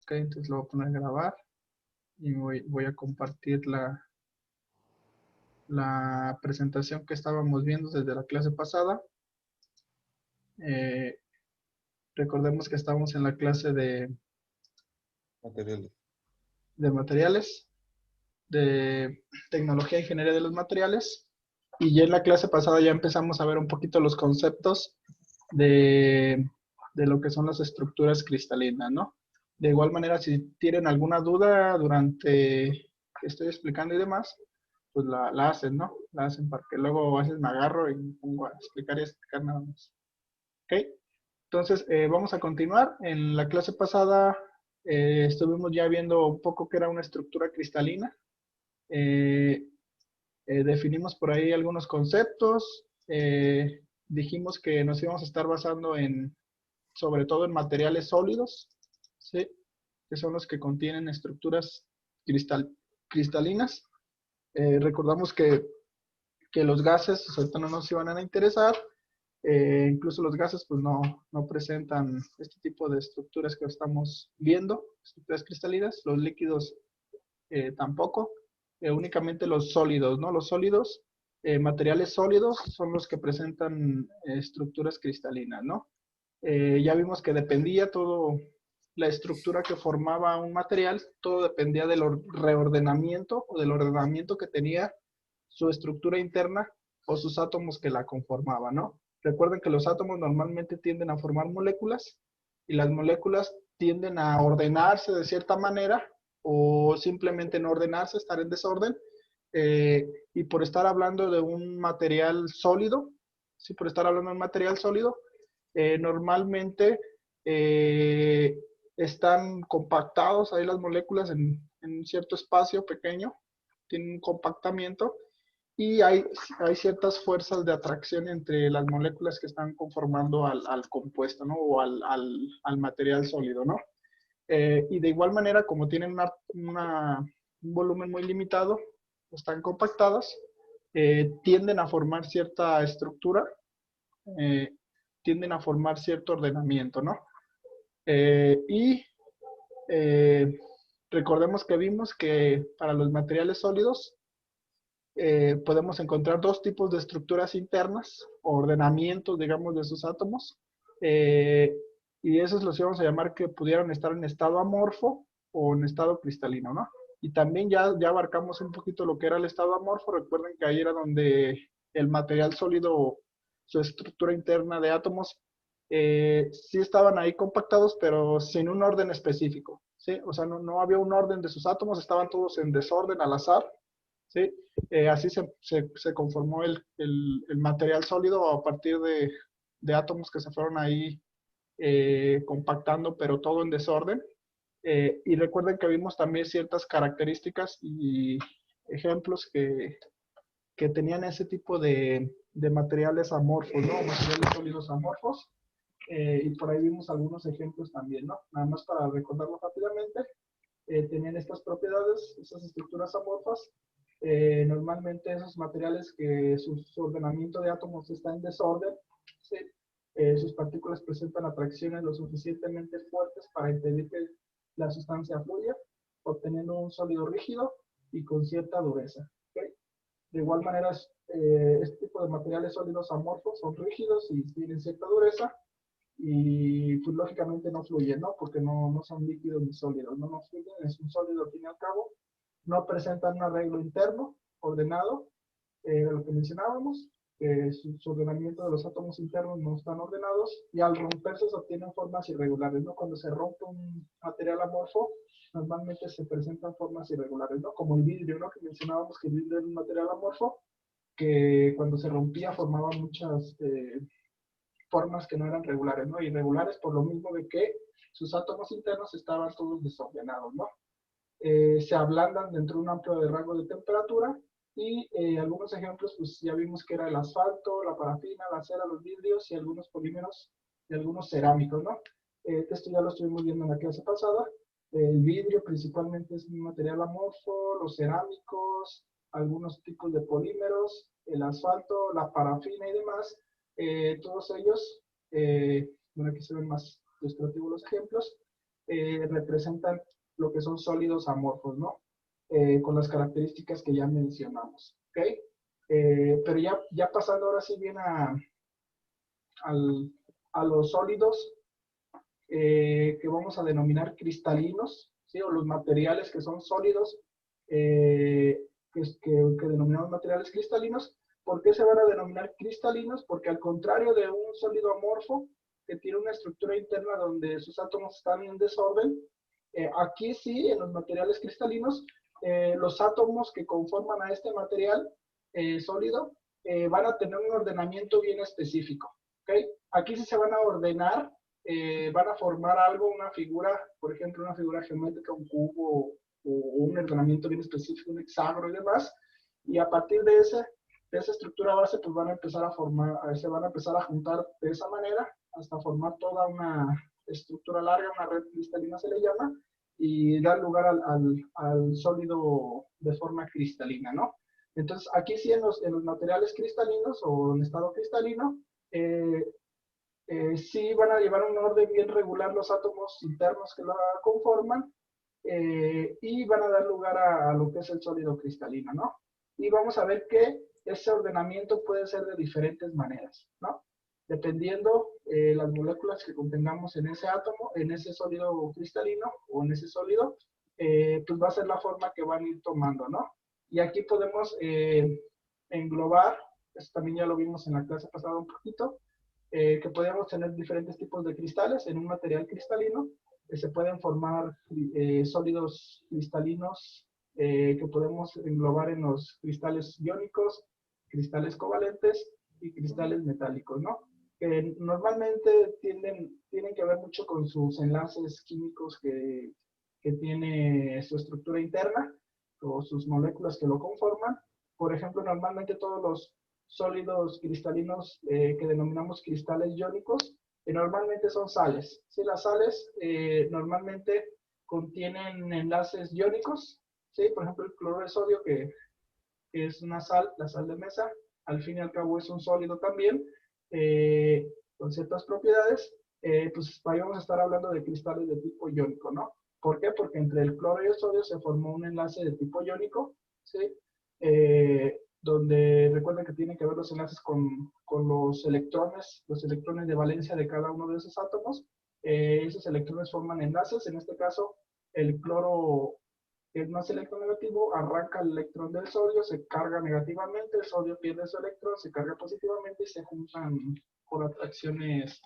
Ok, entonces lo voy a poner a grabar y voy a compartir la presentación que estábamos viendo desde la clase pasada. Eh, recordemos que estamos en la clase de Materiales. materiales, de tecnología e ingeniería de los materiales. Y ya en la clase pasada ya empezamos a ver un poquito los conceptos de lo que son las estructuras cristalinas, ¿no? De igual manera, si tienen alguna duda durante que estoy explicando y demás, pues la hacen, ¿no? La hacen para que luego a veces me agarro y me pongo a explicar y explicar nada más. ¿Ok? Entonces, vamos a continuar. En la clase pasada estuvimos ya viendo un poco qué era una estructura cristalina. Eh, definimos por ahí algunos conceptos. Dijimos que nos íbamos a estar basando sobre todo en materiales sólidos, ¿sí? Que son los que contienen estructuras cristalinas. Recordamos que los gases ahorita no nos iban a interesar. Incluso los gases pues no presentan este tipo de estructuras que estamos viendo, estructuras cristalinas. Los líquidos tampoco. Únicamente los sólidos, ¿no? Los sólidos, materiales sólidos son los que presentan estructuras cristalinas, ¿no? Ya vimos que dependía todo, la estructura que formaba un material, todo dependía del reordenamiento o del ordenamiento que tenía su estructura interna o sus átomos que la conformaban, ¿no? Recuerden que los átomos normalmente tienden a formar moléculas y las moléculas tienden a ordenarse de cierta manera o simplemente no ordenarse, estar en desorden. Y por estar hablando de un material sólido, sí, por estar hablando de un material sólido, normalmente están compactados ahí las moléculas en un cierto espacio pequeño, tienen un compactamiento y hay ciertas fuerzas de atracción entre las moléculas que están conformando al compuesto, ¿no? O al material sólido, ¿no? Y de igual manera, como tienen un volumen muy limitado, están compactadas, tienden a formar cierta estructura, eh, tienden a formar cierto ordenamiento, ¿no? Y recordemos que vimos que para los materiales sólidos podemos encontrar dos tipos de estructuras internas, ordenamientos, digamos, de sus átomos, eh, y esos los íbamos a llamar que pudieran estar en estado amorfo o en estado cristalino, ¿no? Y también ya abarcamos un poquito lo que era el estado amorfo. Recuerden que ahí era donde el material sólido, su estructura interna de átomos, sí estaban ahí compactados, pero sin un orden específico, ¿sí? O sea, no había un orden de sus átomos, estaban todos en desorden, al azar, ¿sí? Así se conformó el material sólido a partir de átomos que se fueron ahí compactando, pero todo en desorden. Y recuerden que vimos también ciertas características y ejemplos que tenían ese tipo de materiales amorfos, ¿no? Materiales sólidos amorfos. Y por ahí vimos algunos ejemplos también, ¿no? Nada más para recordarlo rápidamente. Tenían estas propiedades, esas estructuras amorfas. Normalmente esos materiales que su ordenamiento de átomos está en desorden, ¿sí? Sus partículas presentan atracciones lo suficientemente fuertes para impedir que la sustancia fluya, obteniendo un sólido rígido y con cierta dureza. ¿Okay? De igual manera, este tipo de materiales sólidos amorfos son rígidos y tienen cierta dureza, y pues lógicamente no fluyen, ¿no? Porque no son líquidos ni sólidos, no fluyen, es un sólido al fin y al cabo, no presentan un arreglo interno ordenado, lo que mencionábamos, su ordenamiento de los átomos internos no están ordenados y al romperse se obtienen formas irregulares, ¿no? Cuando se rompe un material amorfo, normalmente se presentan formas irregulares, ¿no? Como el vidrio, ¿no? Que mencionábamos que el vidrio era un material amorfo que cuando se rompía formaba muchas formas que no eran regulares, ¿no? Irregulares por lo mismo de que sus átomos internos estaban todos desordenados, ¿no? Se ablandan dentro de un amplio rango de temperatura y algunos ejemplos, pues ya vimos que era el asfalto, la parafina, la cera, los vidrios y algunos polímeros y algunos cerámicos, ¿no? Esto ya lo estuvimos viendo en la clase pasada. El vidrio principalmente es un material amorfo, los cerámicos, algunos tipos de polímeros, el asfalto, la parafina y demás, todos ellos, bueno, aquí se ven más ilustrativos los ejemplos, representan lo que son sólidos amorfos, ¿no? Con las características que ya mencionamos, ¿ok? Pero ya pasando ahora sí bien a los sólidos que vamos a denominar cristalinos, ¿sí? O los materiales que son sólidos, que denominamos materiales cristalinos. ¿Por qué se van a denominar cristalinos? Porque al contrario de un sólido amorfo, que tiene una estructura interna donde sus átomos están en desorden, aquí sí, en los materiales cristalinos, los átomos que conforman a este material sólido van a tener un ordenamiento bien específico. ¿Okay? Aquí sí se van a ordenar, van a formar algo, una figura, por ejemplo, una figura geométrica, un cubo o un ordenamiento bien específico, un hexágono y demás. Y a partir de esa estructura base, pues van a empezar a formar, se van a empezar a juntar de esa manera hasta formar toda una estructura larga, una red cristalina se le llama, y dar lugar al sólido de forma cristalina, ¿no? Entonces, aquí sí en los materiales cristalinos o en estado cristalino, sí van a llevar un orden bien regular los átomos internos que la conforman y van a dar lugar a lo que es el sólido cristalino, ¿no? Y vamos a ver que ese ordenamiento puede ser de diferentes maneras, ¿no? Dependiendo las moléculas que contengamos en ese átomo, en ese sólido cristalino o en ese sólido, pues va a ser la forma que van a ir tomando, ¿no? Y aquí podemos englobar, eso también ya lo vimos en la clase pasada un poquito, que podemos tener diferentes tipos de cristales en un material cristalino, que se pueden formar sólidos cristalinos que podemos englobar en los cristales iónicos, cristales covalentes y cristales metálicos, ¿no? Que normalmente tienen que ver mucho con sus enlaces químicos que tiene su estructura interna o sus moléculas que lo conforman. Por ejemplo, normalmente todos los sólidos cristalinos que denominamos cristales iónicos, normalmente son sales. ¿Sí? Las sales normalmente contienen enlaces iónicos, ¿sí? Por ejemplo, el cloruro de sodio, que es una sal, la sal de mesa, al fin y al cabo es un sólido también, con ciertas propiedades, pues ahí vamos a estar hablando de cristales de tipo iónico, ¿no? ¿Por qué? Porque entre el cloro y el sodio se formó un enlace de tipo iónico, ¿sí? Donde recuerden que tienen que ver los enlaces con los electrones de valencia de cada uno de esos átomos. Esos electrones forman enlaces, en este caso el cloro es más electronegativo, arranca el electrón del sodio, se carga negativamente, el sodio pierde su electrón, se carga positivamente y se juntan por atracciones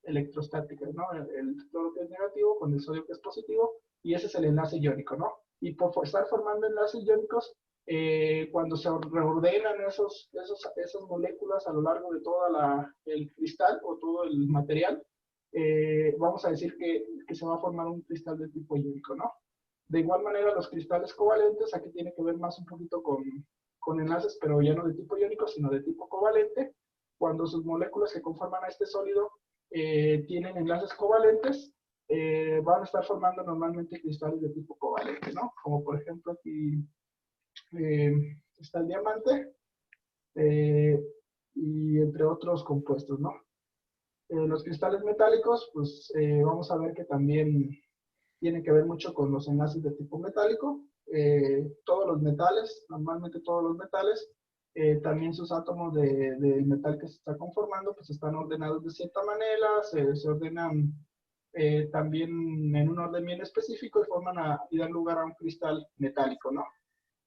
electrostáticas, ¿no? El cloro que es negativo con el sodio que es positivo, y ese es el enlace iónico, ¿no? Y por estar formando enlaces iónicos, cuando se reordenan esas moléculas a lo largo de todo el cristal o todo el material, vamos a decir que se va a formar un cristal de tipo iónico, ¿no? De igual manera, los cristales covalentes, aquí tiene que ver más un poquito con enlaces, pero ya no de tipo iónico, sino de tipo covalente. Cuando sus moléculas que conforman a este sólido tienen enlaces covalentes, van a estar formando normalmente cristales de tipo covalente, ¿no? Como por ejemplo aquí está el diamante eh, y entre otros compuestos, ¿no? Los cristales metálicos, pues vamos a ver que también tiene que ver mucho con los enlaces de tipo metálico. Todos los metales, normalmente todos los metales, también sus átomos del metal que se está conformando, pues están ordenados de cierta manera, se ordenan también en un orden bien específico y y dan lugar a un cristal metálico, ¿no?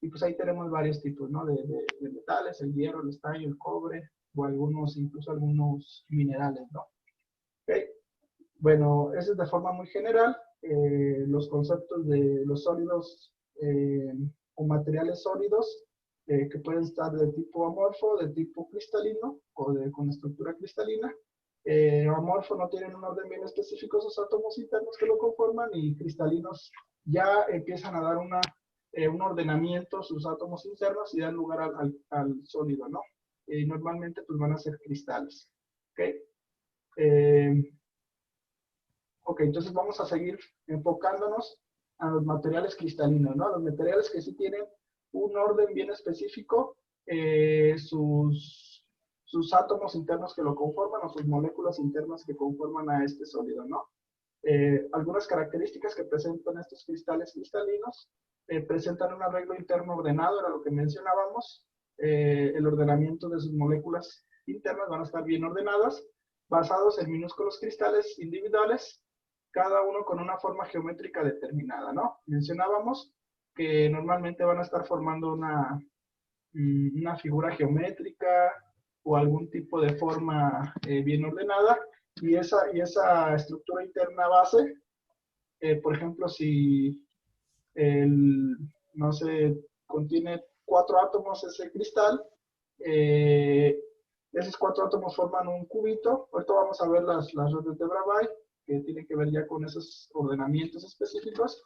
Y pues ahí tenemos varios tipos, ¿no? De metales, el hierro, el estaño, el cobre, o incluso algunos minerales, ¿no? Okay. Bueno, eso es de forma muy general. Los conceptos de los sólidos o materiales sólidos que pueden estar de tipo amorfo, de tipo cristalino o con estructura cristalina. Amorfo no tienen un orden bien específico sus átomos internos que lo conforman, y cristalinos ya empiezan a dar un ordenamiento sus átomos internos y dan lugar al sólido, ¿no? Normalmente pues van a ser cristales. ¿Ok? Ok, entonces vamos a seguir enfocándonos a los materiales cristalinos, ¿no? Los materiales que sí tienen un orden bien específico, sus átomos internos que lo conforman o sus moléculas internas que conforman a este sólido, ¿no? Algunas características que presentan estos cristales cristalinos, presentan un arreglo interno ordenado, era lo que mencionábamos. El ordenamiento de sus moléculas internas van a estar bien ordenadas, basados en minúsculos cristales individuales, cada uno con una forma geométrica determinada, ¿no? Mencionábamos que normalmente van a estar formando una figura geométrica o algún tipo de forma bien ordenada, y esa estructura interna base, por ejemplo, si no sé, contiene 4 átomos ese cristal, esos 4 átomos forman un cubito. Ahorita vamos a ver las redes de Bravais, que tienen que ver ya con esos ordenamientos específicos.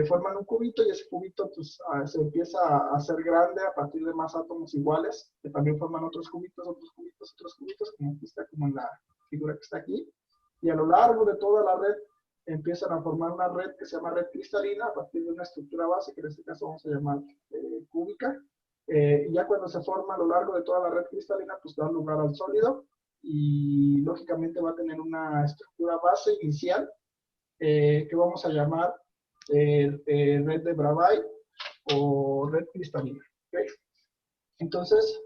Forman un cubito, y ese cubito pues, se empieza a hacer grande a partir de más átomos iguales, que también forman otros cubitos, como aquí está, como en la figura que está aquí. Y a lo largo de toda la red empiezan a formar una red que se llama red cristalina a partir de una estructura base, que en este caso vamos a llamar cúbica. Y ya cuando se forma a lo largo de toda la red cristalina, pues da lugar al sólido, y lógicamente va a tener una estructura base inicial que vamos a llamar red de Bravais o red cristalina. ¿Okay? Entonces,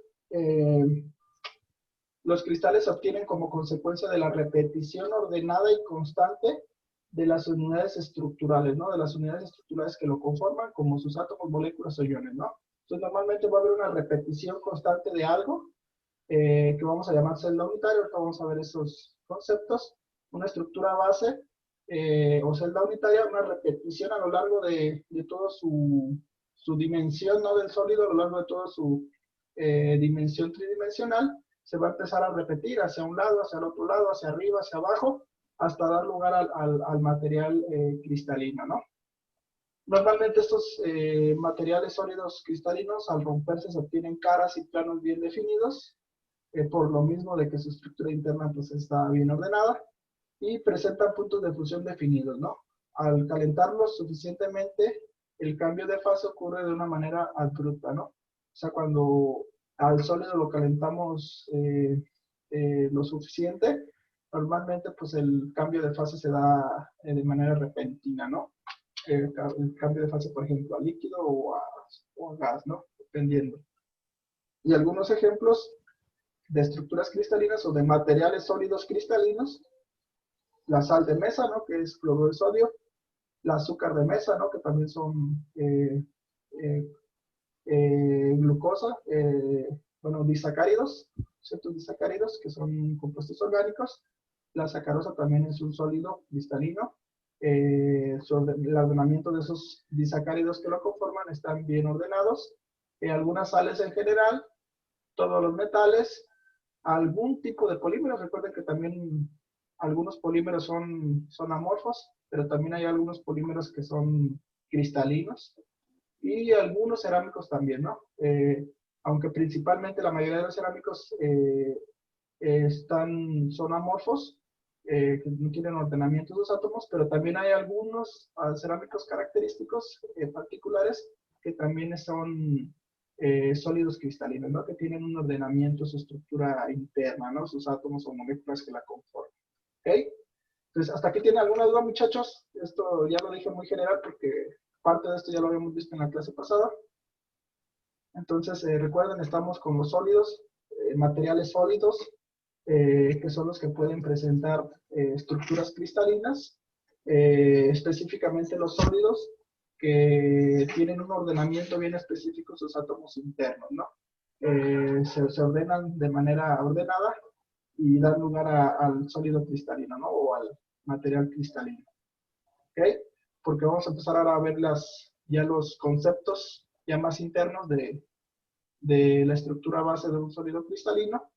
los cristales se obtienen como consecuencia de la repetición ordenada y constante de las unidades estructurales, ¿no? De las unidades estructurales que lo conforman, como sus átomos, moléculas o iones, ¿no? Entonces, normalmente va a haber una repetición constante de algo, que vamos a llamar celda unitaria. Ahorita vamos a ver esos conceptos. Una estructura base o celda unitaria, una repetición a lo largo de toda su dimensión, ¿no? Del sólido, a lo largo de toda su dimensión tridimensional, se va a empezar a repetir hacia un lado, hacia el otro lado, hacia arriba, hacia abajo, hasta dar lugar al material cristalino, ¿no? Normalmente estos materiales sólidos cristalinos, al romperse, se obtienen caras y planos bien definidos, por lo mismo de que su estructura interna pues está bien ordenada, y presentan puntos de fusión definidos, ¿no? Al calentarlos suficientemente, el cambio de fase ocurre de una manera abrupta, ¿no? O sea, cuando al sólido lo calentamos lo suficiente, normalmente pues el cambio de fase se da de manera repentina, ¿no? El cambio de fase, por ejemplo, a líquido o a gas, ¿no? Dependiendo. Y algunos ejemplos de estructuras cristalinas o de materiales sólidos cristalinos: la sal de mesa, ¿no? Que es cloruro de sodio; el azúcar de mesa, ¿no? Que también son glucosa, bueno, disacáridos, ciertos disacáridos que son compuestos orgánicos. La sacarosa también es un sólido cristalino. El ordenamiento de esos disacáridos que lo conforman están bien ordenados. Algunas sales en general, todos los metales, algún tipo de polímeros. Recuerden que también algunos polímeros son amorfos, pero también hay algunos polímeros que son cristalinos, y algunos cerámicos también, ¿no? Aunque principalmente la mayoría de los cerámicos son amorfos, que no tienen ordenamiento de los átomos, pero también hay algunos cerámicos característicos particulares que también son sólidos cristalinos, ¿no? Que tienen un ordenamiento, su estructura interna, ¿no? Sus átomos o moléculas que la conforman. ¿Ok? Entonces, ¿hasta aquí tienen alguna duda, muchachos? Esto ya lo dije muy general porque parte de esto ya lo habíamos visto en la clase pasada. Entonces, recuerden, estamos con los sólidos, materiales sólidos, que son los que pueden presentar estructuras cristalinas, específicamente los sólidos que tienen un ordenamiento bien específico, sus átomos internos, ¿no? Se ordenan de manera ordenada y dan lugar al sólido cristalino, ¿no? O al material cristalino. ¿Ok? Porque vamos a empezar ahora a ver ya los conceptos ya más internos de la estructura base de un sólido cristalino.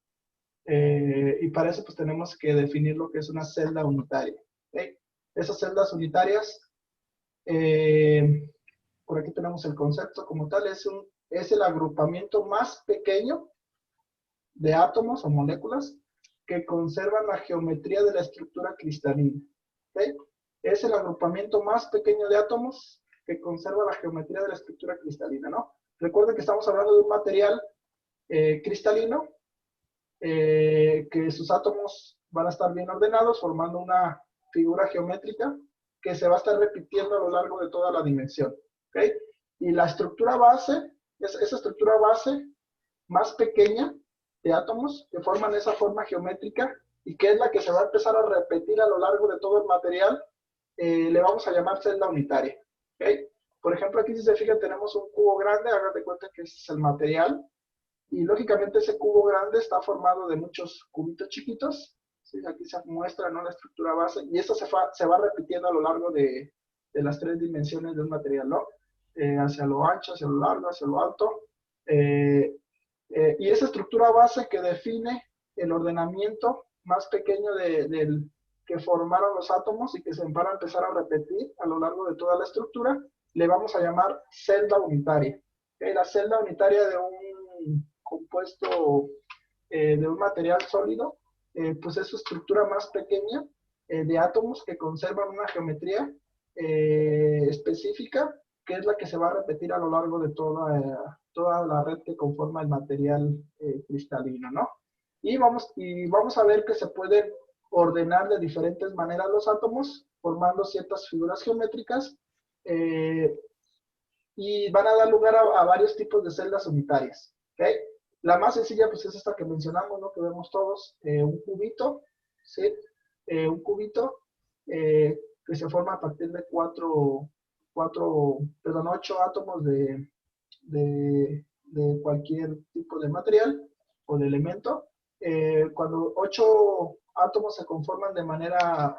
Y para eso pues tenemos que definir lo que es una celda unitaria. ¿Okay? Esas celdas unitarias, por aquí tenemos el concepto como tal, es el agrupamiento más pequeño de átomos o moléculas que conservan la geometría de la estructura cristalina. ¿Okay? Es el agrupamiento más pequeño de átomos que conserva la geometría de la estructura cristalina, ¿no? Recuerden que estamos hablando de un material cristalino, que sus átomos van a estar bien ordenados, formando figura geométrica que se va a estar repitiendo a lo largo de toda la dimensión. ¿Ok? Y la estructura base, esa estructura base más pequeña de átomos que forman esa forma geométrica y que es la que se va a empezar a repetir a lo largo de todo el material, le vamos a llamar celda unitaria. ¿Okay? Por ejemplo, aquí si se fijan tenemos un cubo grande, hagan de cuenta que ese es el material, y lógicamente ese cubo grande está formado de muchos cubitos chiquitos. ¿Sí? Aquí se muestra, ¿no?, la estructura base, y eso se va repitiendo a lo largo de las tres dimensiones de un material, ¿no? Hacia lo ancho, hacia lo largo, hacia lo alto. Y esa estructura base que define el ordenamiento más pequeño que formaron los átomos y que se van a empezar a repetir a lo largo de toda la estructura, le vamos a llamar celda unitaria. La celda unitaria de un compuesto, de un material sólido, pues es su estructura más pequeña de átomos que conservan una geometría específica, que es la que se va a repetir a lo largo de toda la red que conforma el material cristalino, ¿no? Y vamos a ver que se pueden ordenar de diferentes maneras los átomos, formando ciertas figuras geométricas, y van a dar lugar a varios tipos de celdas unitarias. ¿Okay? La más sencilla pues es esta que mencionamos, ¿no?, que vemos todos, un cubito, ¿sí? Un cubito que se forma a partir de 8 átomos de cualquier tipo de material o de elemento. Cuando 8 átomos se conforman de manera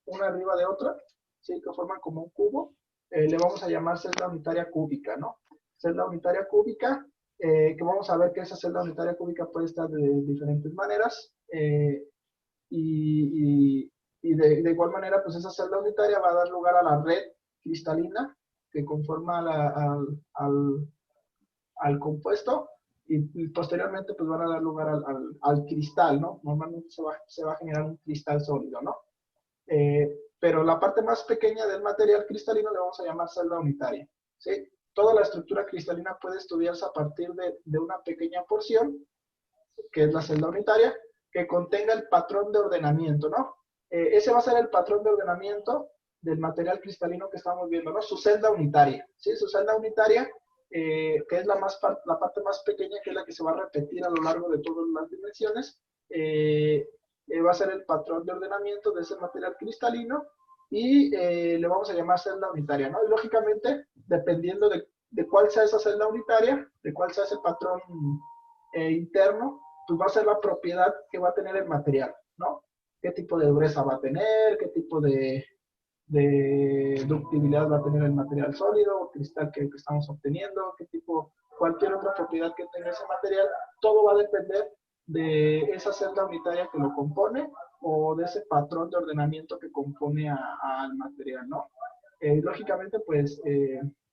una arriba de otra, ¿sí?, que forman como un cubo, le vamos a llamar celda unitaria cúbica, ¿no? Celda unitaria cúbica, que vamos a ver que esa celda unitaria cúbica puede estar de diferentes maneras, y de igual manera, pues esa celda unitaria va a dar lugar a la red cristalina que conforma al compuesto, y posteriormente pues van a dar lugar al cristal, ¿no? Normalmente se va a generar un cristal sólido, ¿no? Pero la parte más pequeña del material cristalino le vamos a llamar celda unitaria, ¿sí? Toda la estructura cristalina puede estudiarse a partir de una pequeña porción, que es la celda unitaria, que contenga el patrón de ordenamiento, ¿no? Ese va a ser el patrón de ordenamiento del material cristalino que estamos viendo, ¿no? Su celda unitaria, ¿sí? Su celda unitaria, que es la parte más pequeña, que es la que se va a repetir a lo largo de todas las dimensiones, va a ser el patrón de ordenamiento de ese material cristalino, y le vamos a llamar celda unitaria, ¿no? Y lógicamente, dependiendo de cuál sea esa celda unitaria, de cuál sea ese patrón interno, pues va a ser la propiedad que va a tener el material, ¿no? ¿Qué tipo de dureza va a tener? ¿Qué tipo de ductibilidad va a tener el material sólido o cristal que estamos obteniendo? ¿Qué tipo, cualquier otra propiedad que tenga ese material? Todo va a depender de esa celda unitaria que lo compone, o de ese patrón de ordenamiento que compone al material, ¿no? Lógicamente, pues,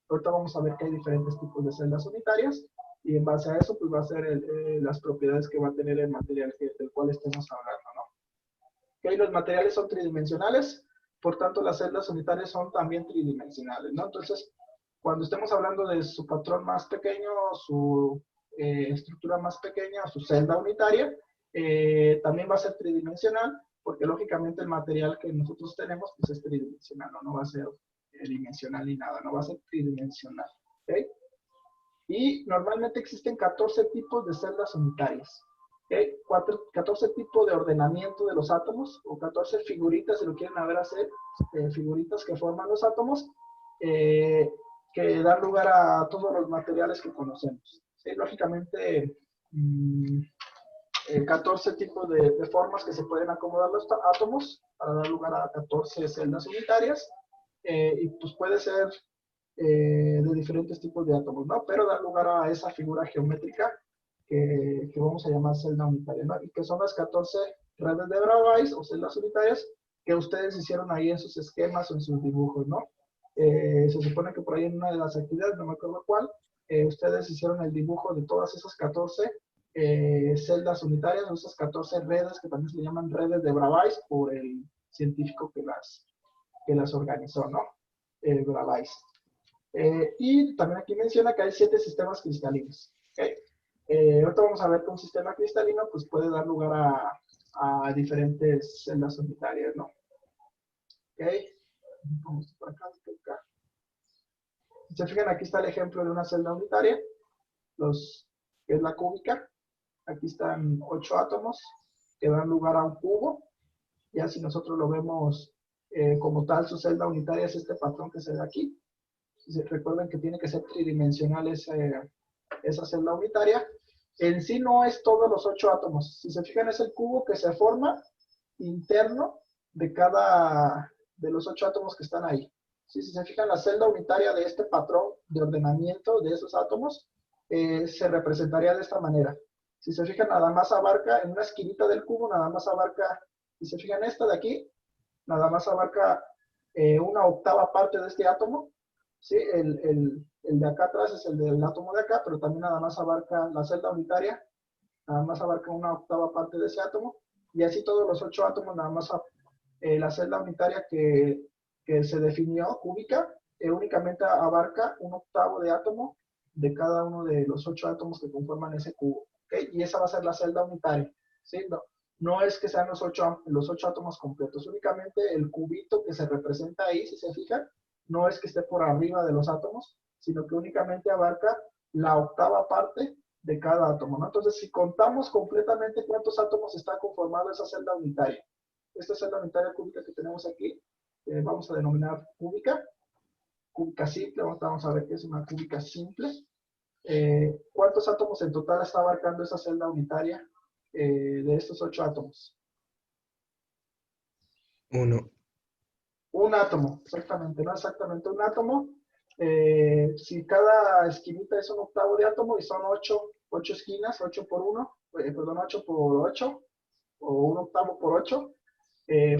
ahorita vamos a ver que hay diferentes tipos de celdas unitarias, y en base a eso, pues va a ser las propiedades que va a tener el material del cual estemos hablando, ¿no? Okay, los materiales son tridimensionales, por tanto las celdas unitarias son también tridimensionales, ¿no? Entonces, cuando estemos hablando de su patrón más pequeño, su estructura más pequeña, su celda unitaria, también va a ser tridimensional, porque lógicamente el material que nosotros tenemos pues es tridimensional, ¿no? No va a ser dimensional ni nada, no va a ser tridimensional, ¿ok? Y normalmente existen 14 tipos de celdas unitarias. ¿Okay? 14 tipos de ordenamiento de los átomos, o 14 figuritas, si lo quieren ver hacer, figuritas que forman los átomos, que dan lugar a todos los materiales que conocemos. ¿Sí? Lógicamente, 14 tipos de formas que se pueden acomodar los átomos para dar lugar a 14 celdas unitarias, y pues puede ser de diferentes tipos de átomos, ¿no? Pero da lugar a esa figura geométrica que vamos a llamar celda unitaria, ¿no? Y que son las 14 redes de Bravais o celdas unitarias que ustedes hicieron ahí en sus esquemas o en sus dibujos, ¿no? Se supone que por ahí en una de las actividades, no me acuerdo cuál, ustedes hicieron el dibujo de todas esas 14 celdas unitarias, o esas 14 redes que también se llaman redes de Bravais por el científico que las organizó, ¿no? Bravais. Y también aquí menciona que hay 7 sistemas cristalinos. ¿Okay? Ahorita vamos a ver que un sistema cristalino pues, puede dar lugar a diferentes celdas unitarias, ¿no? ¿Ok? Vamos por acá, por acá. Si se fijan, aquí está el ejemplo de una celda unitaria, que es la cúbica. Aquí están 8 átomos que dan lugar a un cubo. Ya si nosotros lo vemos como tal, su celda unitaria es este patrón que se ve aquí. Recuerden que tiene que ser tridimensional esa celda unitaria. En sí no es todos los 8 átomos. Si se fijan, es el cubo que se forma interno de cada de los 8 átomos que están ahí. Si se fijan, la celda unitaria de este patrón de ordenamiento de esos átomos se representaría de esta manera. Si se fijan, nada más abarca en una esquinita del cubo, nada más abarca, si se fijan esta de aquí, nada más abarca una octava parte de este átomo. ¿Sí? El de acá atrás es el del átomo de acá, pero también nada más abarca la celda unitaria, nada más abarca una octava parte de ese átomo, y así todos los 8 átomos, nada más la celda unitaria que se definió, cúbica, únicamente abarca un octavo de átomo de cada uno de los 8 átomos que conforman ese cubo. ¿Okay? Y esa va a ser la celda unitaria. ¿Sí? No es que sean los 8 átomos completos, únicamente el cubito que se representa ahí, si se fijan, no es que esté por arriba de los átomos, sino que únicamente abarca la octava parte de cada átomo, ¿no? Entonces, si contamos completamente cuántos átomos está conformado esa celda unitaria, esta celda unitaria cúbica que tenemos aquí, vamos a denominar cúbica simple, vamos a ver qué es una cúbica simple. ¿Cuántos átomos en total está abarcando esa celda unitaria de estos 8 átomos? Uno. Un átomo, exactamente, no exactamente un átomo. Si cada esquinita es un octavo de átomo y son 8 esquinas, 8 por 1, perdón, 8 por 8, o un octavo por 8,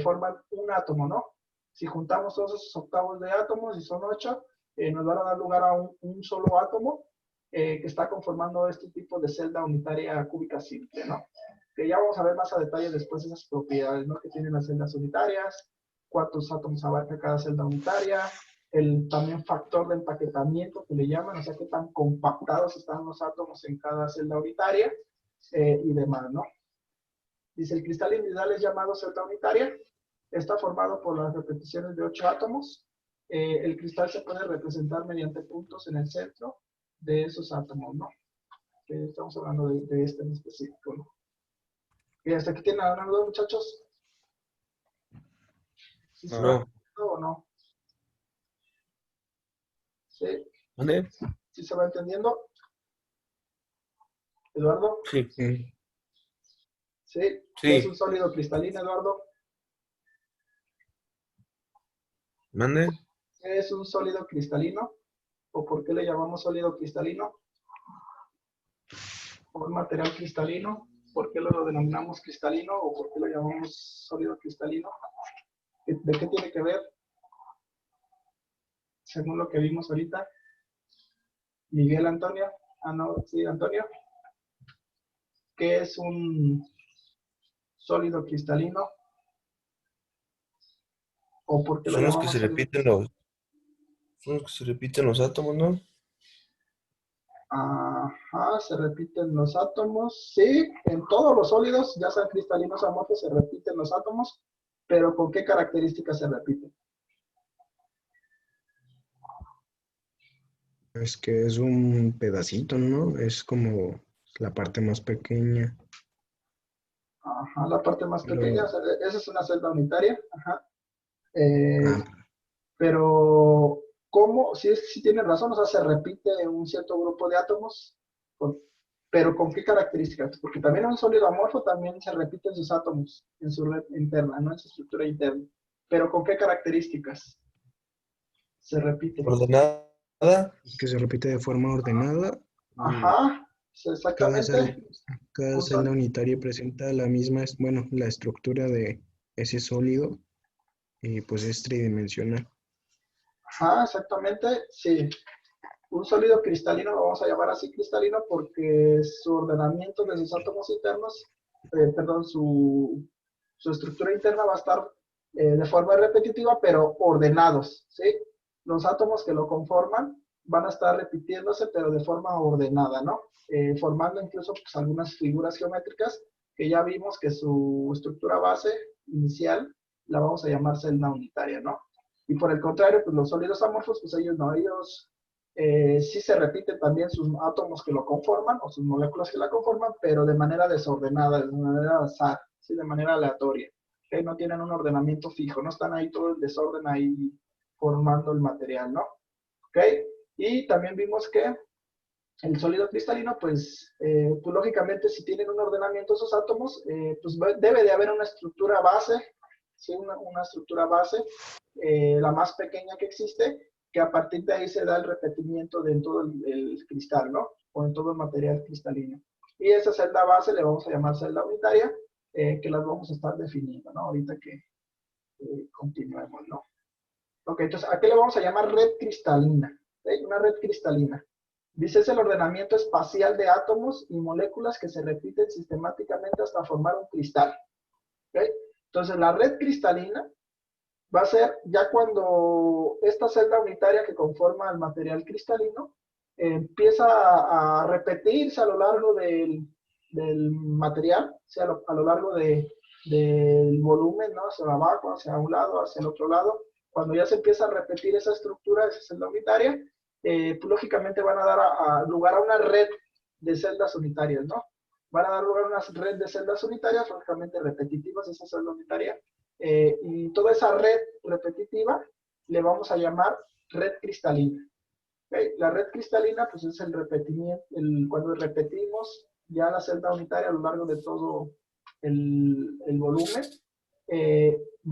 forman un átomo, ¿no? Si juntamos todos esos octavos de átomos y son 8, nos van a dar lugar a un solo átomo que está conformando este tipo de celda unitaria cúbica simple, ¿no? Que ya vamos a ver más a detalle después esas propiedades, ¿no? Que tienen las celdas unitarias, cuántos átomos abarca cada celda unitaria, el también factor de empaquetamiento que le llaman, o sea, qué tan compactados están los átomos en cada celda unitaria y demás, ¿no? Dice, el cristal individual es llamado celda unitaria, está formado por las repeticiones de 8 átomos. El cristal se puede representar mediante puntos en el centro de esos átomos, ¿no? Estamos hablando de este en específico, ¿no? ¿Y hasta aquí tienen alguna duda, muchachos? ¿Sí se va No. entendiendo o no? ¿Sí? ¿Dónde? ¿Sí se va entendiendo? ¿Eduardo? Sí. ¿Sí? Sí. ¿Es un sólido cristalino, Eduardo? ¿Mande? ¿Es un sólido cristalino? ¿O por qué le llamamos sólido cristalino? ¿O un material cristalino? ¿Por qué lo denominamos cristalino? ¿O por qué lo llamamos sólido cristalino? ¿De qué tiene que ver? Según lo que vimos ahorita. Miguel Antonio. Ah, no, sí, Antonio. ¿Qué es un sólido cristalino? ¿O por qué lo Son los que llamamos se sólido? repiten los átomos, ¿no? Ajá, se repiten los átomos. Sí, en todos los sólidos, ya sean cristalinos o amorfos, se repiten los átomos, pero ¿con qué características se repiten? Es que es un pedacito, ¿no? Es como la parte más pequeña. Ajá, la parte más pequeña, o Lo- sea, esa es una celda unitaria. Ajá. Eh, ah, pero, ¿cómo? Sí tiene razón, o sea, se repite un cierto grupo de átomos, pero ¿con qué características? Porque también en un sólido amorfo también se repiten sus átomos en su red interna, ¿no? En su estructura interna. Pero ¿con qué características se repite? ordenada. Que se repite de forma ordenada. Ajá, sí, Cada, exactamente. cel- cada Un celda sol- unitaria presenta la misma, bueno, la estructura de ese sólido y pues es tridimensional. Ajá, exactamente, sí. Un sólido cristalino lo vamos a llamar así cristalino porque su ordenamiento de sus átomos internos, perdón, su estructura interna va a estar de forma repetitiva, pero ordenados, ¿sí? Los átomos que lo conforman van a estar repitiéndose, pero de forma ordenada, ¿no? Formando incluso pues, algunas figuras geométricas que ya vimos que su estructura base inicial la vamos a llamar celda unitaria, ¿no? Y por el contrario, pues los sólidos amorfos, pues ellos no, ellos sí se repiten también sus átomos que lo conforman, o sus moléculas que la conforman, pero de manera desordenada, de manera azar, ¿sí? De manera aleatoria. ¿Okay? No tienen un ordenamiento fijo, no están ahí todo el desorden ahí formando el material, ¿no? ¿Ok? Y también vimos que el sólido cristalino, pues lógicamente si tienen un ordenamiento esos átomos, pues debe de haber una estructura base, ¿sí? Una estructura base, la más pequeña que existe, que a partir de ahí se da el repetimiento de todo el cristal, ¿no? O en todo el material cristalino. Y esa celda base le vamos a llamar celda unitaria, que las vamos a estar definiendo, ¿no? Ahorita que continuemos, ¿no? Ok, entonces, ¿a qué le vamos a llamar red cristalina? ¿Sí? Una red cristalina. Dice, es el ordenamiento espacial de átomos y moléculas que se repiten sistemáticamente hasta formar un cristal. ¿Okay? Entonces, la red cristalina va a ser ya cuando esta celda unitaria que conforma el material cristalino empieza a repetirse a lo largo del material, o sea, a lo largo del volumen, ¿no? Hacia abajo, hacia un lado, hacia el otro lado. Cuando ya se empieza a repetir esa estructura, esa celda unitaria, pues, lógicamente van a dar lugar a una red de celdas unitarias, ¿no? Van a dar lugar a una red de celdas unitarias, lógicamente repetitivas, esa celda unitaria, y toda esa red repetitiva le vamos a llamar red cristalina. ¿Okay? La red cristalina, pues es el repetimiento, cuando repetimos ya la celda unitaria a lo largo de todo el volumen,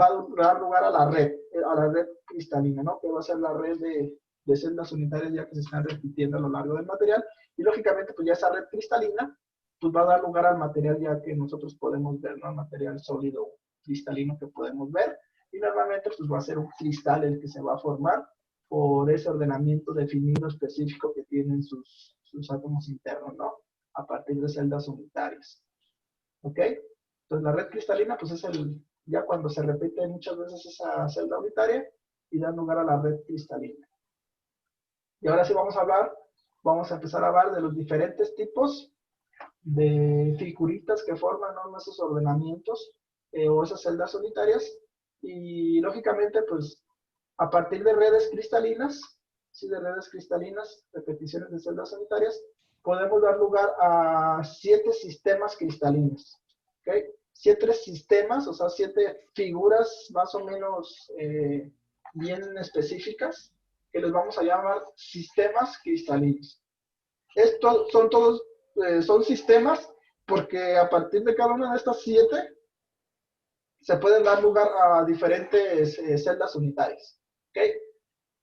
va a dar lugar a la red cristalina, ¿no? Que va a ser la red de celdas unitarias ya que se están repitiendo a lo largo del material. Y lógicamente, pues ya esa red cristalina, pues va a dar lugar al material ya que nosotros podemos ver, ¿no? El material sólido cristalino que podemos ver. Y normalmente, pues va a ser un cristal el que se va a formar por ese ordenamiento definido específico que tienen sus átomos internos, ¿no? A partir de celdas unitarias. ¿Ok? Entonces, la red cristalina, pues es ya cuando se repite muchas veces esa celda unitaria y da lugar a la red cristalina. Y ahora sí vamos a empezar a hablar de los diferentes tipos de figuritas que forman, ¿no? Esos ordenamientos o esas celdas unitarias. Y lógicamente, pues, a partir de redes cristalinas, ¿sí? De redes cristalinas, repeticiones de celdas unitarias, podemos dar lugar a 7 sistemas cristalinos. ¿Okay? 7 sistemas, o sea, 7 figuras más o menos bien específicas, que les vamos a llamar sistemas cristalinos. Estos son todos, son sistemas, porque a partir de cada una de estas 7 se pueden dar lugar a diferentes celdas unitarias. ¿Okay?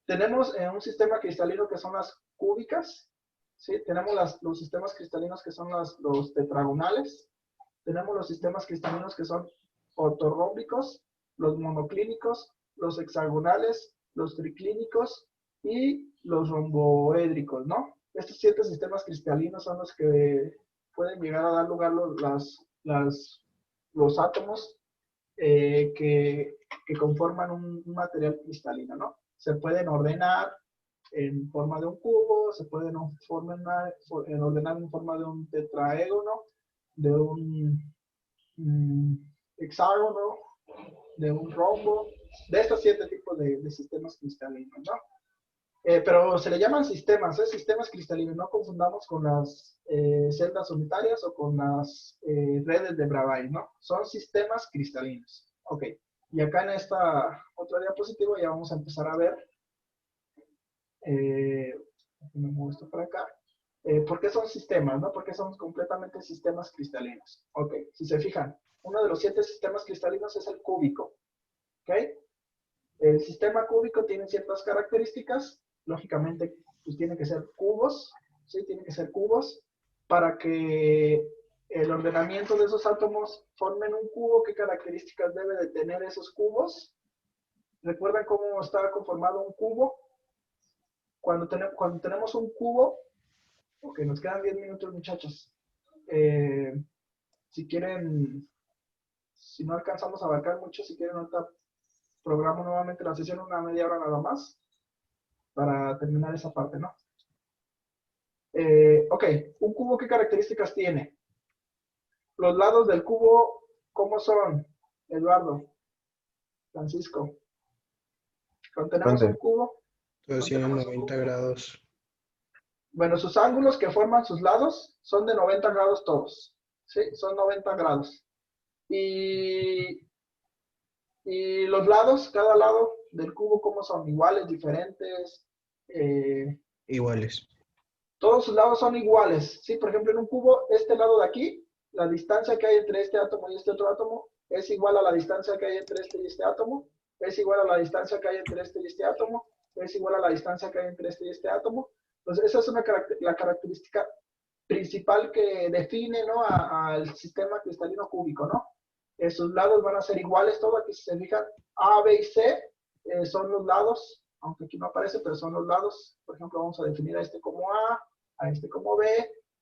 Tenemos un sistema cristalino que son las cúbicas, ¿sí? Tenemos los sistemas cristalinos que son los tetragonales, tenemos los sistemas cristalinos que son ortorrómbicos, los monoclínicos, los hexagonales, los triclínicos y los romboédricos, ¿no? Estos 7 sistemas cristalinos son los que pueden llegar a dar lugar los átomos que conforman un material cristalino, ¿no? Se pueden ordenar en forma de un cubo, se pueden ordenar en forma de un tetraégono, de un hexágono, de un rombo, de estos 7 tipos de sistemas cristalinos, ¿no? Pero se le llaman sistemas, sistemas cristalinos, no confundamos con las celdas unitarias o con las redes de Bravais, ¿no? Son sistemas cristalinos. Ok, y acá en esta otra diapositiva ya vamos a empezar a ver, me muevo esto para acá, ¿por qué son sistemas, no? ¿Por qué son completamente sistemas cristalinos? Ok, si se fijan, uno de los 7 sistemas cristalinos es el cúbico, ¿ok? El sistema cúbico tiene ciertas características, lógicamente, pues tiene que ser cubos, ¿sí? Tiene que ser cubos para que el ordenamiento de esos átomos formen un cubo. ¿Qué características debe de tener esos cubos? ¿Recuerdan cómo está conformado un cubo? Cuando tenemos un cubo, ok, nos quedan 10 minutos, muchachos. Si quieren, si no alcanzamos a abarcar mucho, si quieren ahorita programo nuevamente la sesión una media hora nada más para terminar esa parte, ¿no? Ok, un cubo, ¿qué características tiene? Los lados del cubo, ¿cómo son, Eduardo? Francisco. Cuando tenemos un cubo, Todos tienen 90 grados. bueno, sus ángulos que forman sus lados son de 90 grados todos. ¿Sí? Son 90 grados. Y los lados, cada lado del cubo, ¿cómo son? Iguales, diferentes. Iguales. Todos sus lados son iguales. ¿Sí? Por ejemplo, en un cubo, este lado de aquí, la distancia que hay entre este átomo y este otro átomo es igual a la distancia que hay entre este y este átomo, es igual a la distancia que hay entre este y este átomo, es igual a la distancia que hay entre este y este átomo. Entonces, esa es la característica principal que define, ¿no? al sistema cristalino cúbico, ¿no? Sus lados van a ser iguales, todo aquí si se fijan, A, B y C son los lados, aunque aquí no aparece, pero son los lados. Por ejemplo, vamos a definir a este como A este como B,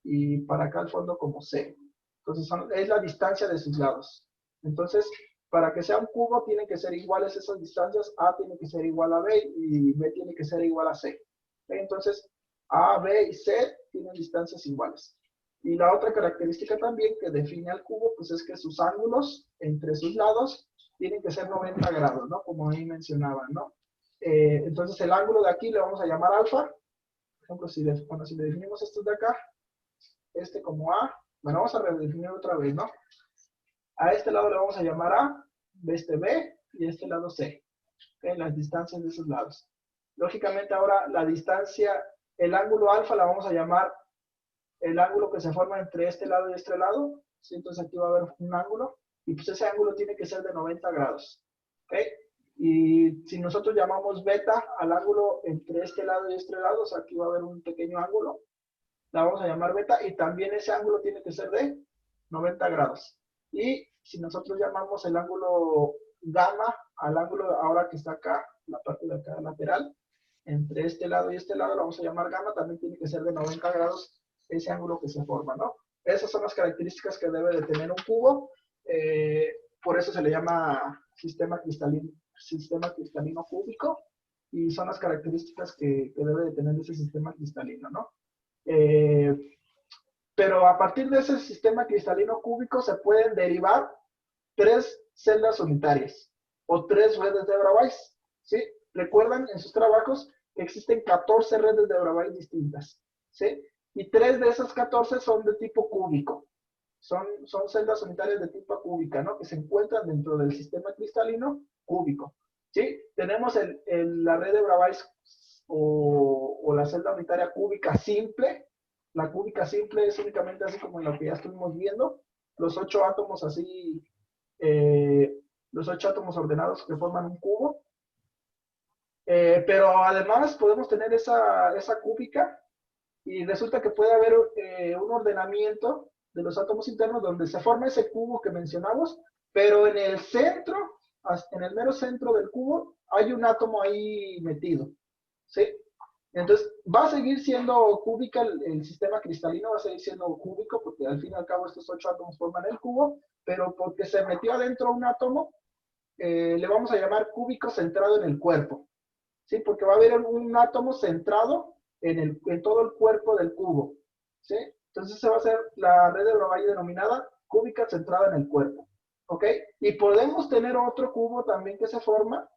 y para acá al fondo como C. Entonces, es la distancia de sus lados. Entonces, para que sea un cubo, tienen que ser iguales esas distancias. A tiene que ser igual a B y B tiene que ser igual a C. Entonces, A, B y C tienen distancias iguales. Y la otra característica también que define al cubo, pues es que sus ángulos entre sus lados tienen que ser 90 grados, ¿no? Como ahí mencionaban, ¿no? Entonces, el ángulo de aquí le vamos a llamar alfa. Por ejemplo, si le definimos estos de acá, este como A, bueno, vamos a redefinir otra vez, ¿no? A este lado le vamos a llamar A, este B y este lado C. ¿Okay? Las distancias de esos lados. Lógicamente ahora la distancia, el ángulo alfa la vamos a llamar el ángulo que se forma entre este lado y este lado. ¿Sí? Entonces aquí va a haber un ángulo y pues ese ángulo tiene que ser de 90 grados. ¿Okay? Y si nosotros llamamos beta al ángulo entre este lado y este lado, o sea, aquí va a haber un pequeño ángulo, la vamos a llamar beta, y también ese ángulo tiene que ser de 90 grados. Y si nosotros llamamos el ángulo gamma al ángulo ahora que está acá, la parte de acá lateral, entre este lado y este lado, lo vamos a llamar gamma, también tiene que ser de 90 grados ese ángulo que se forma, ¿no? Esas son las características que debe de tener un cubo, por eso se le llama sistema cristalino cúbico, y son las características que debe de tener ese sistema cristalino, ¿no? Pero a partir de ese sistema cristalino cúbico se pueden derivar 3 celdas unitarias o 3 redes de Bravais, ¿sí? Recuerdan en sus trabajos que existen 14 redes de Bravais distintas, ¿sí? Y 3 de esas 14 son de tipo cúbico. Son celdas unitarias de tipo cúbica, ¿no? Que se encuentran dentro del sistema cristalino cúbico, ¿sí? Tenemos la red de Bravais o la celda unitaria cúbica simple. La cúbica simple es únicamente así como en lo que ya estuvimos viendo, los 8 átomos así, los 8 átomos ordenados que forman un cubo. Pero además podemos tener esa cúbica y resulta que puede haber un ordenamiento de los átomos internos donde se forma ese cubo que mencionamos, pero en el centro, en el mero centro del cubo, hay un átomo ahí metido, ¿sí? Entonces, va a seguir siendo cúbica el sistema cristalino, va a seguir siendo cúbico, porque al fin y al cabo estos 8 átomos forman el cubo, pero porque se metió adentro un átomo, le vamos a llamar cúbico centrado en el cuerpo, ¿sí? Porque va a haber un átomo centrado en todo el cuerpo del cubo, ¿sí? Entonces, esa va a ser la red de Bravais denominada cúbica centrada en el cuerpo, ¿ok? Y podemos tener otro cubo también que se forma,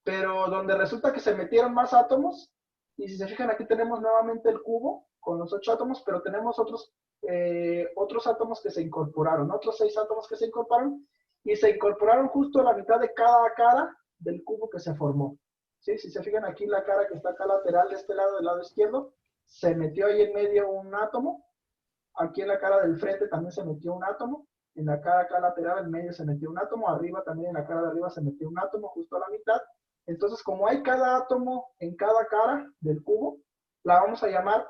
pero donde resulta que se metieron más átomos. Y si se fijan, aquí tenemos nuevamente el cubo con los 8 átomos, pero tenemos otros átomos que se incorporaron, otros 6 átomos que se incorporaron, y se incorporaron justo a la mitad de cada cara del cubo que se formó. ¿Sí? Si se fijan aquí, la cara que está acá lateral de este lado, del lado izquierdo, se metió ahí en medio un átomo. Aquí en la cara del frente también se metió un átomo. En la cara acá lateral, en medio se metió un átomo. Arriba también, en la cara de arriba se metió un átomo, justo a la mitad. Entonces, como hay cada átomo en cada cara del cubo, la vamos a llamar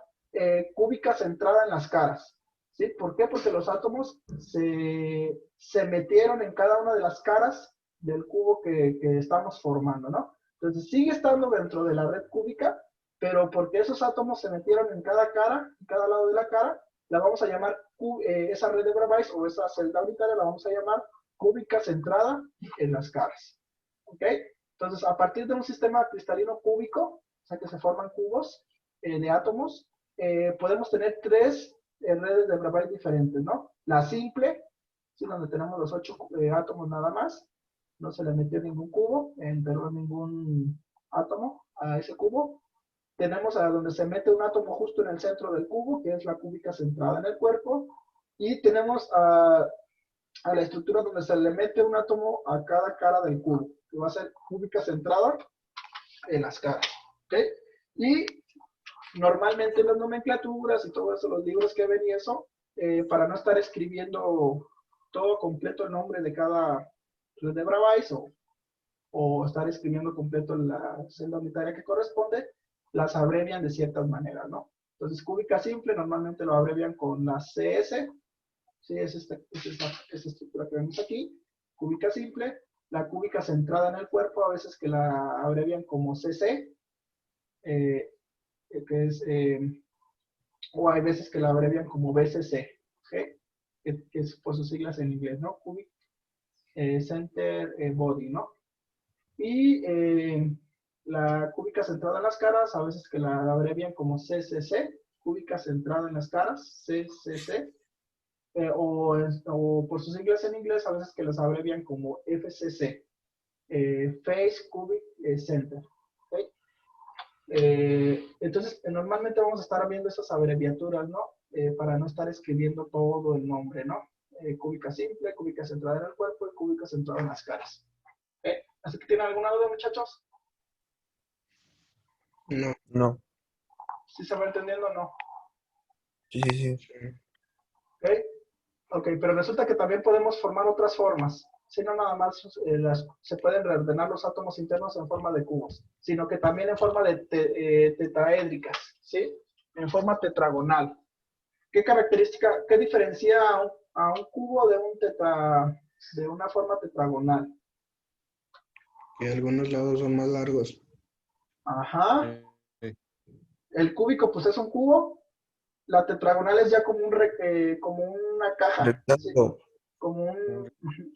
cúbica centrada en las caras. ¿Sí? ¿Por qué? Porque los átomos se metieron en cada una de las caras del cubo que estamos formando, ¿no? Entonces, sigue estando dentro de la red cúbica, pero porque esos átomos se metieron en cada cara, en cada lado de la cara, la vamos a llamar, esa red de Bravais o esa celda unitaria la vamos a llamar cúbica centrada en las caras. ¿Ok? Entonces, a partir de un sistema cristalino cúbico, o sea que se forman cubos de átomos, podemos tener 3 redes de Bravais diferentes, ¿no? La simple, ¿sí? Donde tenemos los 8 átomos nada más. no se le metió ningún cubo, perdón, ningún átomo a ese cubo. Tenemos a donde se mete un átomo justo en el centro del cubo, que es la cúbica centrada en el cuerpo, y tenemos a la estructura donde se le mete un átomo a cada cara del cubo, que va a ser cúbica centrada en las caras, ¿ok? Y normalmente las nomenclaturas y todo eso, los libros que ven y eso, para no estar escribiendo todo completo el nombre de cada red de Bravais o estar escribiendo completo la celda unitaria que corresponde, las abrevian de ciertas maneras, ¿no? Entonces, cúbica simple normalmente lo abrevian con la CS, ¿sí? Es esta estructura que vemos aquí, cúbica simple. La cúbica centrada en el cuerpo, a veces que la abrevian como CC, que es, o hay veces que la abrevian como BCC, ¿okay? Que es por sus siglas en inglés, ¿no? Cubic Center Body, ¿no? Y la cúbica centrada en las caras, a veces que la abrevian como CCC, cúbica centrada en las caras, CCC, o por sus siglas en inglés, a veces que las abrevian como FCC, Face Cubic Center. ¿Okay? Entonces, normalmente vamos a estar viendo esas abreviaturas, ¿no? Para no estar escribiendo todo el nombre, ¿no? Cúbica simple, cúbica centrada en el cuerpo y cúbica centrada en las caras. ¿Así que tienen alguna duda, muchachos? No. No. ¿Sí se va entendiendo o no? Sí. ¿Ok? Ok, pero resulta que también podemos formar otras formas. Si no nada más se pueden reordenar los átomos internos en forma de cubos, sino que también en forma de tetraédricas, ¿sí? En forma tetragonal. ¿Qué característica, qué diferencia a un cubo de una forma tetragonal? Que algunos lados son más largos. Ajá. El cúbico pues es un cubo. La tetragonal es ya como como una caja. ¿Sí? Rectángulo.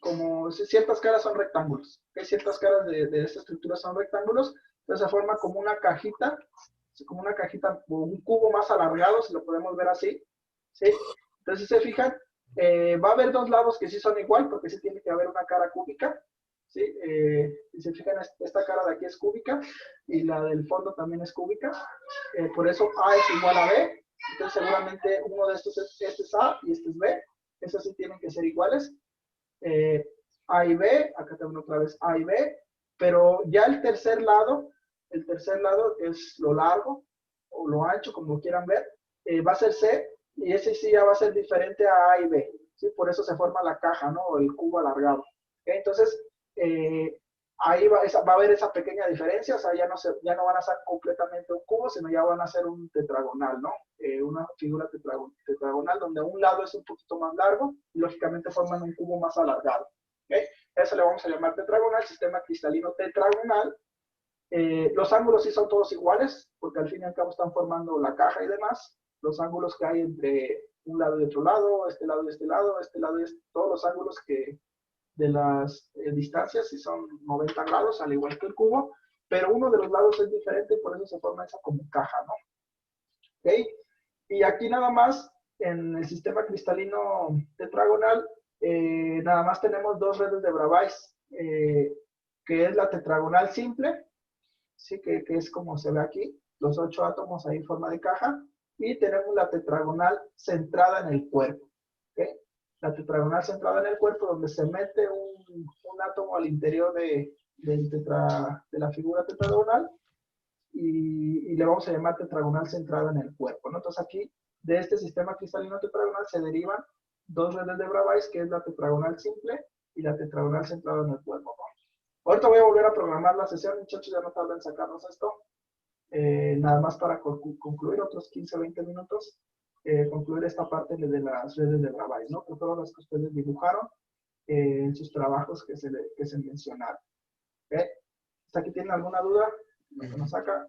Como ciertas caras son rectángulos. ¿Okay? Ciertas caras de esta estructura son rectángulos. Entonces se forma como una cajita, o un cubo más alargado, si lo podemos ver así. ¿Sí? Entonces, si se fijan, va a haber dos lados que sí son igual, porque sí tiene que haber una cara cúbica. ¿Sí? Si se fijan, esta cara de aquí es cúbica y la del fondo también es cúbica. Por eso A es igual a B. Entonces, seguramente uno de estos este es A y este es B. Esos sí tienen que ser iguales. A y B, acá tengo otra vez A y B, pero ya el tercer lado, que es lo largo o lo ancho, como lo quieran ver, va a ser C, y ese sí ya va a ser diferente a A y B, ¿sí? Por eso se forma la caja, ¿no? O el cubo alargado. ¿Okay? Entonces, ahí va a haber esa pequeña diferencia, o sea, ya no van a ser completamente un cubo, sino ya van a ser un tetragonal, ¿no? Una figura tetragonal donde un lado es un poquito más largo y lógicamente forman un cubo más alargado. ¿Okay? Eso le vamos a llamar tetragonal, sistema cristalino tetragonal. Los ángulos sí son todos iguales, porque al fin y al cabo están formando la caja y demás. Los ángulos que hay entre un lado y otro lado, este lado y este lado, todos los ángulos de las distancias sí son 90 grados, al igual que el cubo, pero uno de los lados es diferente y por eso se forma esa como caja, ¿no? ¿Ok? Y aquí nada más, en el sistema cristalino tetragonal, nada más tenemos dos redes de Bravais, que es la tetragonal simple, ¿sí? Que es como se ve aquí, los 8 átomos ahí en forma de caja, y tenemos la tetragonal centrada en el cuerpo. ¿Okay? La tetragonal centrada en el cuerpo, donde se mete un átomo al interior de la figura tetragonal, y le vamos a llamar tetragonal centrada en el cuerpo, ¿no? Entonces aquí, de este sistema cristalino tetragonal, se derivan dos redes de Bravais, que es la tetragonal simple y la tetragonal centrada en el cuerpo, ¿no? Ahorita voy a volver a programar la sesión, muchachos, ya no tardan en sacarnos esto. Nada más para concluir otros 15 o 20 minutos, concluir esta parte de las redes de Bravais, ¿no? Que fueron las que ustedes dibujaron en sus trabajos que se mencionaron. ¿Okay? ¿Hasta aquí tienen alguna duda? ¿Lo que nos saca?